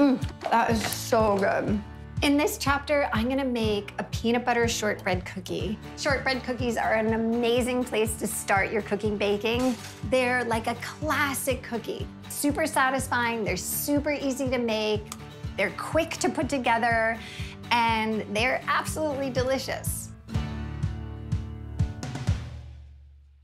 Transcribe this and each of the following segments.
That is so good. In this chapter, I'm gonna make a peanut butter shortbread cookie. Shortbread cookies are an amazing place to start your cooking baking. They're like a classic cookie. Super satisfying, they're super easy to make, they're quick to put together, and they're absolutely delicious.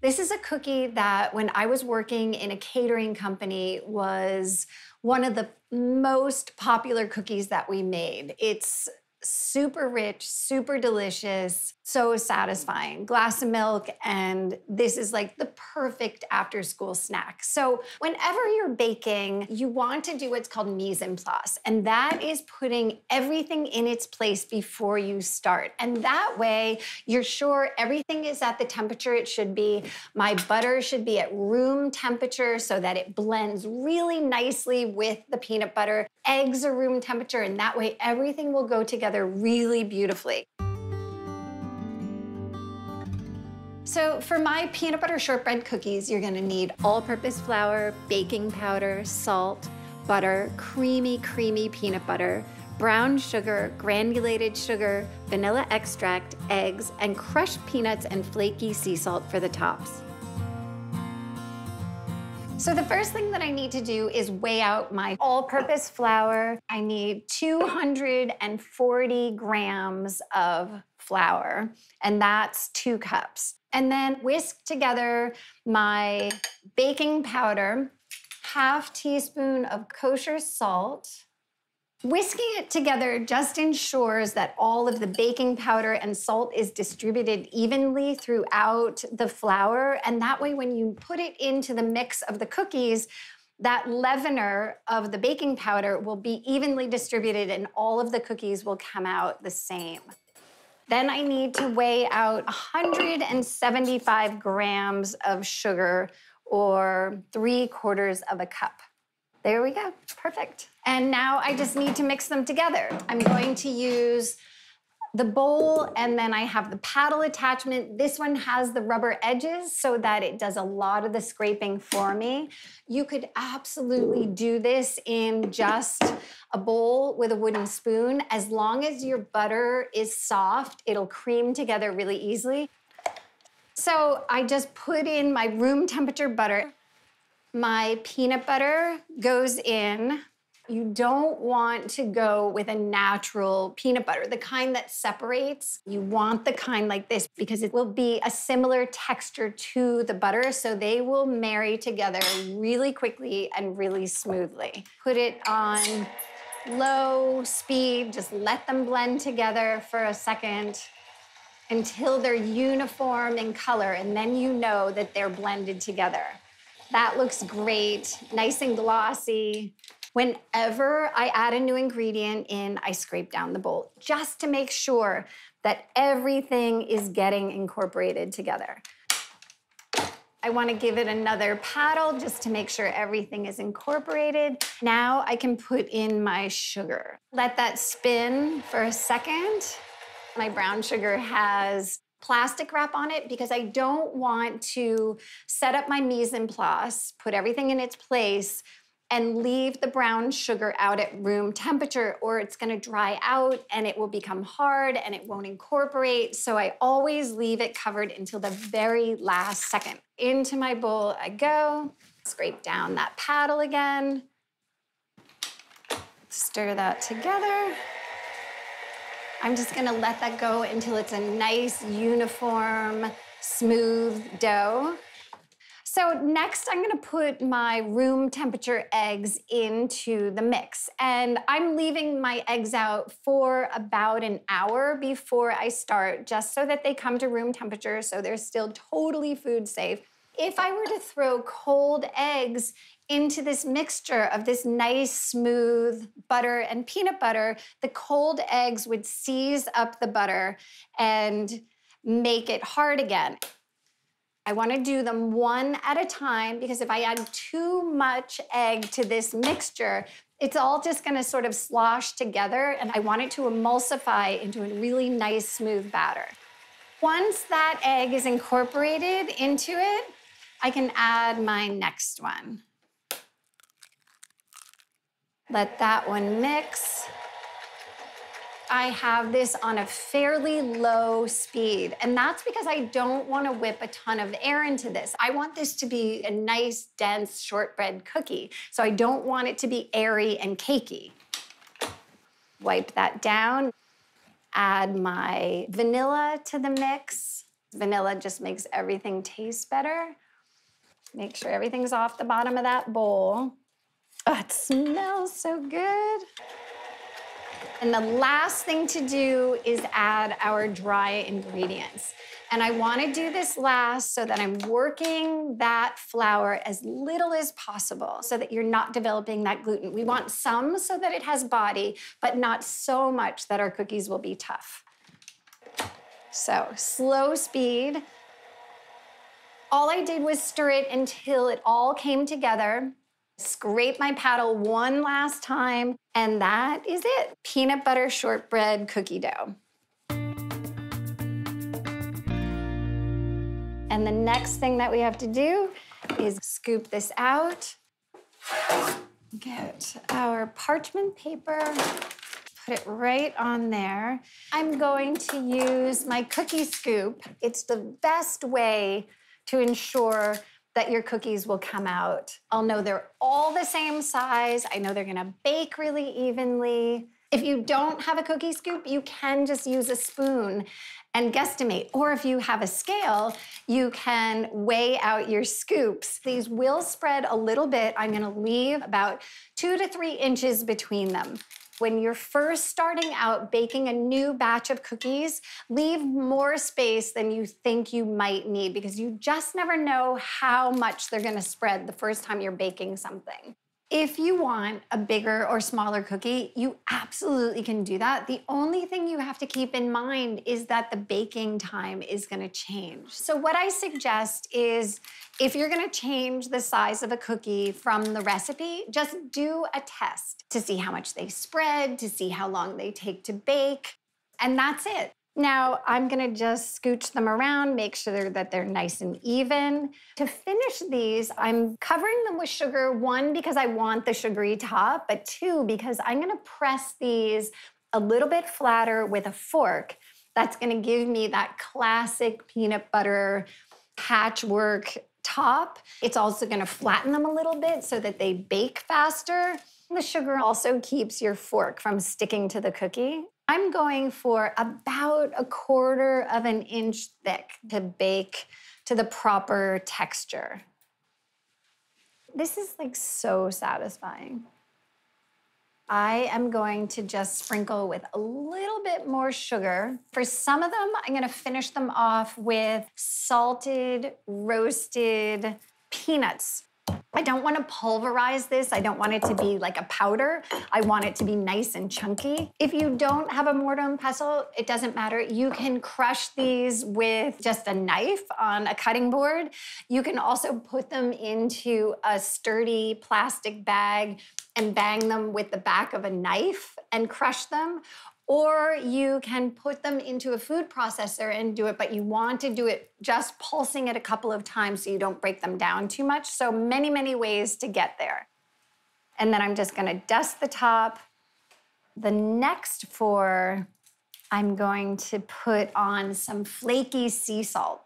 This is a cookie that when I was working in a catering company was one of the most popular cookies that we made. It's super rich, super delicious, so satisfying. Glass of milk, and this is like the perfect after-school snack. So whenever you're baking, you want to do what's called mise en place, and that is putting everything in its place before you start. And that way, you're sure everything is at the temperature it should be. My butter should be at room temperature so that it blends really nicely with the peanut butter. Eggs are room temperature, and that way everything will go together really beautifully. So for my peanut butter shortbread cookies, you're gonna need all-purpose flour, baking powder, salt, butter, creamy peanut butter, brown sugar, granulated sugar, vanilla extract, eggs, and crushed peanuts and flaky sea salt for the tops. So the first thing that I need to do is weigh out my all-purpose flour. I need 240 grams of flour, and that's 2 cups. And then whisk together my baking powder, ½ teaspoon of kosher salt. Whisking it together just ensures that all of the baking powder and salt is distributed evenly throughout the flour. And that way, when you put it into the mix of the cookies, that leavener of the baking powder will be evenly distributed and all of the cookies will come out the same. Then I need to weigh out 175 grams of sugar, or 3/4 of a cup. There we go, perfect. And now I just need to mix them together. I'm going to use the bowl, and then I have the paddle attachment. This one has the rubber edges so that it does a lot of the scraping for me. You could absolutely do this in just a bowl with a wooden spoon. As long as your butter is soft, it'll cream together really easily. So I just put in my room temperature butter. My peanut butter goes in. You don't want to go with a natural peanut butter, the kind that separates. You want the kind like this because it will be a similar texture to the butter, so they will marry together really quickly and really smoothly. Put it on low speed, just let them blend together for a second until they're uniform in color, and then you know that they're blended together. That looks great, nice and glossy. Whenever I add a new ingredient in, I scrape down the bowl just to make sure that everything is getting incorporated together. I want to give it another paddle just to make sure everything is incorporated. Now I can put in my sugar. Let that spin for a second. My brown sugar has plastic wrap on it because I don't want to set up my mise en place, put everything in its place, and leave the brown sugar out at room temperature, or it's gonna dry out and it will become hard and it won't incorporate. So I always leave it covered until the very last second. Into my bowl I go, scrape down that paddle again, stir that together. I'm just gonna let that go until it's a nice, uniform, smooth dough. So next, I'm gonna put my room temperature eggs into the mix. And I'm leaving my eggs out for about an hour before I start, just so that they come to room temperature, so they're still totally food safe. If I were to throw cold eggs into this mixture of this nice, smooth butter and peanut butter, the cold eggs would seize up the butter and make it hard again. I want to do them one at a time because if I add too much egg to this mixture, it's all just going to sort of slosh together, and I want it to emulsify into a really nice, smooth batter. Once that egg is incorporated into it, I can add my next one. Let that one mix. I have this on a fairly low speed, and that's because I don't want to whip a ton of air into this. I want this to be a nice, dense shortbread cookie, so I don't want it to be airy and cakey. Wipe that down. Add my vanilla to the mix. Vanilla just makes everything taste better. Make sure everything's off the bottom of that bowl. Oh, it smells so good. And the last thing to do is add our dry ingredients. And I want to do this last so that I'm working that flour as little as possible so that you're not developing that gluten. We want some so that it has body, but not so much that our cookies will be tough. So slow speed. All I did was stir it until it all came together. Scrape my paddle one last time, and that is it. Peanut butter shortbread cookie dough. And the next thing that we have to do is scoop this out. Get our parchment paper, put it right on there. I'm going to use my cookie scoop. It's the best way to ensure that your cookies will come out. I'll know they're all the same size. I know they're gonna bake really evenly. If you don't have a cookie scoop, you can just use a spoon and guesstimate. Or if you have a scale, you can weigh out your scoops. These will spread a little bit. I'm gonna leave about 2 to 3 inches between them. When you're first starting out baking a new batch of cookies, leave more space than you think you might need because you just never know how much they're gonna spread the first time you're baking something. If you want a bigger or smaller cookie, you absolutely can do that. The only thing you have to keep in mind is that the baking time is gonna change. So what I suggest is if you're gonna change the size of a cookie from the recipe, just do a test to see how much they spread, to see how long they take to bake, and that's it. Now, I'm gonna just scooch them around, make sure that they're nice and even. To finish these, I'm covering them with sugar, 1, because I want the sugary top, but 2, because I'm gonna press these a little bit flatter with a fork. That's gonna give me that classic peanut butter patchwork top. It's also gonna flatten them a little bit so that they bake faster. The sugar also keeps your fork from sticking to the cookie. I'm going for about 1/4 of an inch thick to bake to the proper texture. This is like so satisfying. I am going to just sprinkle with a little bit more sugar. For some of them, I'm gonna finish them off with salted, roasted peanuts. I don't want to pulverize this. I don't want it to be like a powder. I want it to be nice and chunky. If you don't have a mortar and pestle, it doesn't matter. You can crush these with just a knife on a cutting board. You can also put them into a sturdy plastic bag and bang them with the back of a knife and crush them. Or you can put them into a food processor and do it, but you want to do it just pulsing it a couple of times so you don't break them down too much. So many, many ways to get there. And then I'm just gonna dust the top. The next 4, I'm going to put on some flaky sea salt.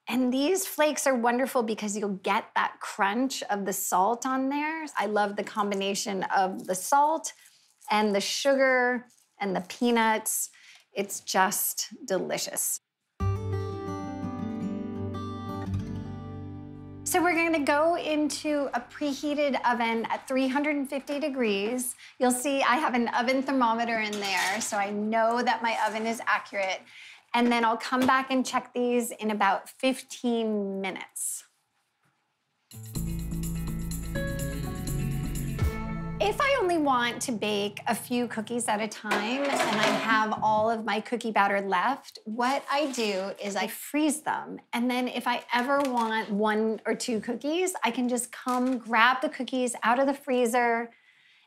And these flakes are wonderful because you'll get that crunch of the salt on there. I love the combination of the salt and the sugar and the peanuts. It's just delicious. So we're gonna go into a preheated oven at 350 degrees. You'll see I have an oven thermometer in there, so I know that my oven is accurate. And then I'll come back and check these in about 15 minutes. If I only want to bake a few cookies at a time and I have all of my cookie batter left, what I do is I freeze them. And then if I ever want 1 or 2 cookies, I can just come grab the cookies out of the freezer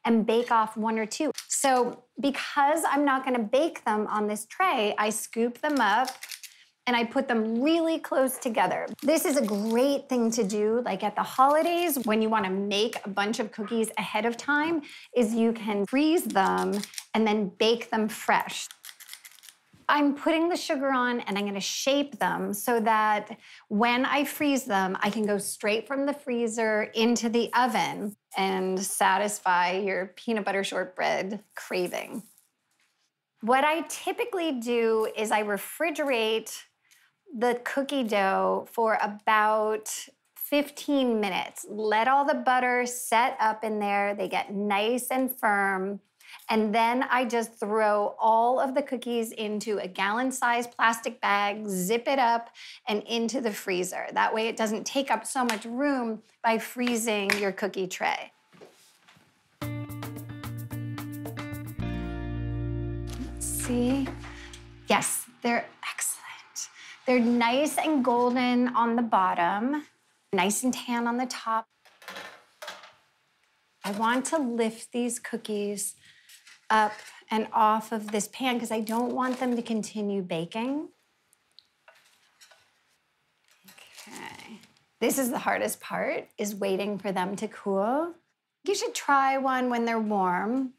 and bake off 1 or 2. So because I'm not gonna bake them on this tray, I scoop them up and I put them really close together. This is a great thing to do, like at the holidays, when you wanna make a bunch of cookies ahead of time, is you can freeze them and then bake them fresh. I'm putting the sugar on and I'm gonna shape them so that when I freeze them, I can go straight from the freezer into the oven and satisfy your peanut butter shortbread craving. What I typically do is I refrigerate the cookie dough for about 15 minutes. Let all the butter set up in there. They get nice and firm. And then I just throw all of the cookies into a gallon-sized plastic bag, zip it up, and into the freezer. That way it doesn't take up so much room by freezing your cookie tray. Let's see. Yes, they're excellent. They're nice and golden on the bottom, nice and tan on the top. I want to lift these cookies up and off of this pan because I don't want them to continue baking. Okay. This is the hardest part, is waiting for them to cool. You should try one when they're warm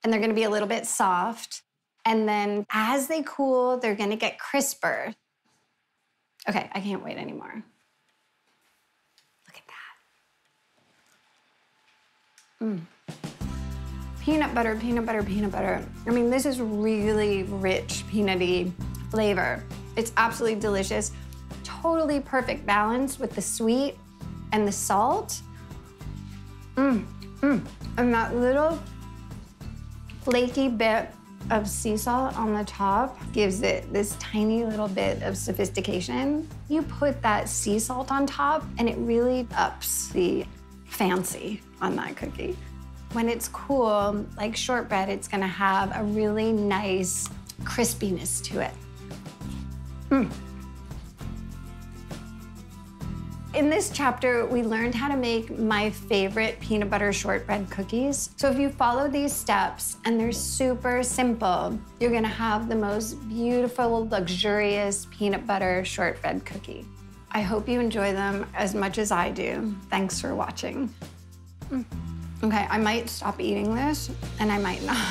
and they're gonna be a little bit soft. And then as they cool, they're gonna get crisper. Okay, I can't wait anymore. Look at that. Peanut butter, peanut butter, peanut butter. I mean, this is really rich peanutty flavor. It's absolutely delicious. Totally perfect balance with the sweet and the salt. And that little flaky bit of sea salt on the top gives it this tiny little bit of sophistication. You put that sea salt on top and it really ups the fancy on that cookie. When it's cool, like shortbread, it's gonna have a really nice crispiness to it. In this chapter, we learned how to make my favorite peanut butter shortbread cookies. So if you follow these steps, and they're super simple, you're gonna have the most beautiful, luxurious peanut butter shortbread cookie. I hope you enjoy them as much as I do. Thanks for watching. Okay, I might stop eating this, and I might not.